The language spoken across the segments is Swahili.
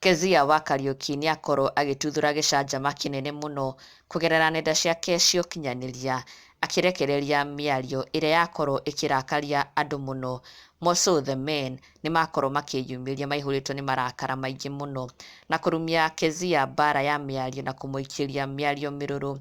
Keziah wa Kariuki nĩ akorwo agĩtuthũra gĩcanjama kĩnene mũno kũgerera nenda ciake cia ũkinyanĩria akĩrekereria mĩario ĩrĩa yakorwo ĩkĩrakaria andũ mũno. More so the men nĩ makorwo makĩyumĩria maihũrĩtwo nĩ marakara maingĩ mũno na kũrumia Keziah mbara ya mĩario na kũmũikĩria mĩario mĩrũrũ.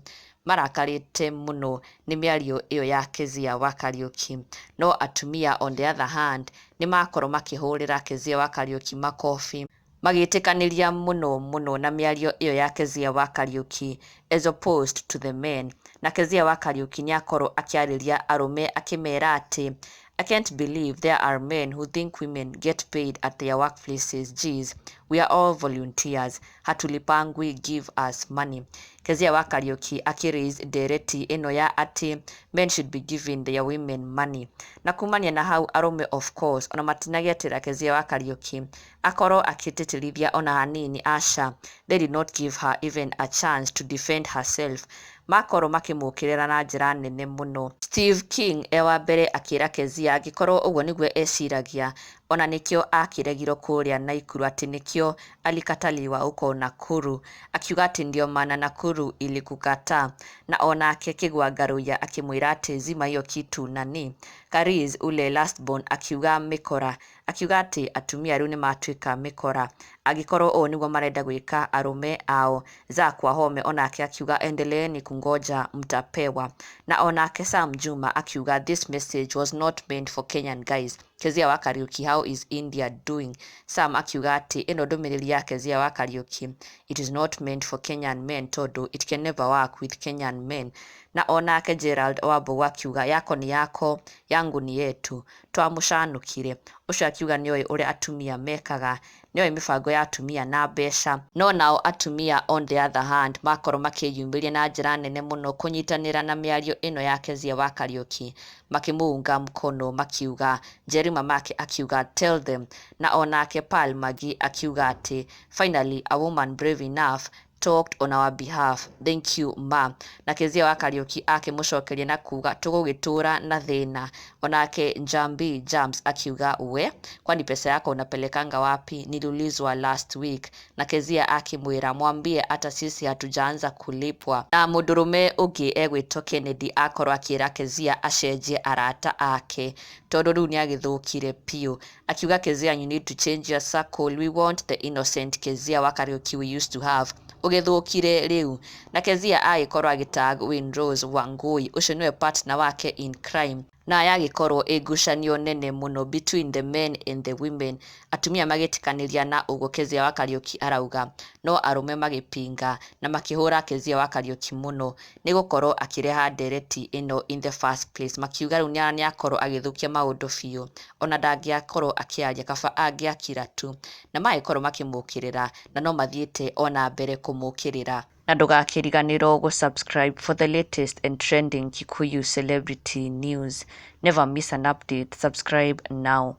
Marakarĩte mũno nĩ mĩario ĩyo ya Keziah wa Kariuki. No atumia on the other hand nĩ makorwo makĩhũrĩra Keziah wa Kariuki makobi magĩtĩkanĩria mũno na mĩario ĩyo ya Keziah wa Kariuki as opposed to the men. Na Keziah wa Kariuki nĩ akorwo akĩarĩria arũme akĩmera atĩ I can't believe there are men who think women get paid at their workplaces. Geez, we are all volunteers. Hatulipangwi, give us money. Keziah wa Kariuki akiraise ndereti ĩno ya atĩ men should be giving their women money. Na kumania na hau arũme of course ona matinagietĩra Keziah wa Kariuki akorwo akĩtĩtĩrithia ona hanini aca. They did not give her even a chance to defend herself. Makorwo makĩmũkĩrĩra na njĩra nene mũno. Steve King wa mbere akĩra Keziah angĩkorwo ũguo nĩguo eciragia ona nĩkĩo akĩregirwo kũrĩa Naikuru atĩ nĩkĩo alikataliwa huko Nakuru, akiuga atĩ ndio maana Nakuru ilikukataa. Na onake Kĩgwa Ngaruiya akĩmwĩra atĩ zima hiyo kitu nani. Kariz ule last born akiuga mĩkora, akiuga atĩ atumia rĩu nĩ matuĩka mĩkora angĩkorwo ũũ nĩguo marenda gwĩka arũme ao. Zakwa Home onake akiuga endeleeni kungoja mtapewa. Na onake Sam Juma akiuga this message was not meant for Kenyan guys. Keziah wa Kariuki, how is India doing? Sam akiuga atĩ ĩno ndũmĩrĩri ya Keziah wa Kariuki it is not meant for Kenyan men tondũ it can never work with Kenyan men. Na onake Gerald Wambugu akiuga yako ni yako, yangu ni yetu. Twamũcanũkire. Ũcio akiuga nĩoĩ ũrĩa atumia mekaga, nĩoĩ mĩbango ya atumia na mbeca. No nao atumia on the other hand makorwo makĩyumĩria na njĩra nene mũno kũnyitanĩra na mĩario ĩno ya Keziah wa Kariuki makĩmũunga mkono makiuga. Jerry Mamake akiuga tell them. Na onake Paul Magi akiuga atĩ finally a woman brave enough talked on our behalf. Thank you ma. Na Keziah wa Kariuki akĩmũcokeria na kuga tũgũgĩtũra na thĩna. Onake Njambi Jams akiuga we kwani pesa yako unapelekanga wapi, niliulizwa last week. Na Keziah akimwĩra mwambie hata sisi hatujaanza kulipwa. Na mũndũrũme ũngĩ egwĩtwo Kennedy akorwo akĩra Keziah acenjie arata ake tondũ rĩu nĩagĩthũkire piũ. Akiuga Keziah you need to change your circle, we want the innocent Keziah wa Kariuki we used to have. Ũgĩthũkire rĩu. Na Keziah agĩkorwo agĩtag Winrose Wangui, ũcio nĩwe partner wake in crime. Na yagĩkorwo ĩngucanio nene mũno between the men and the women. Atumia magĩtĩkanĩria na ũguo Keziah wa Kariuki arauga, no arũme magĩpinga na makĩhũra Keziah wa Kariuki mũno nĩ gũkorwo akĩreha ndereti ĩno in the first place. Makiuga rĩu nĩakorwo agĩthũkia maũndũ biũ ona ndangĩakorwo akĩaria kaba angĩakira tu. Na magĩkorwo makĩmũkĩrĩra na no mathiĩte ona mbere kũmũkĩrĩra. Na ndũgakĩriganĩrwo gũsubscribe for the latest and trending Kikuyu celebrity news. Never miss an update. Subscribe now.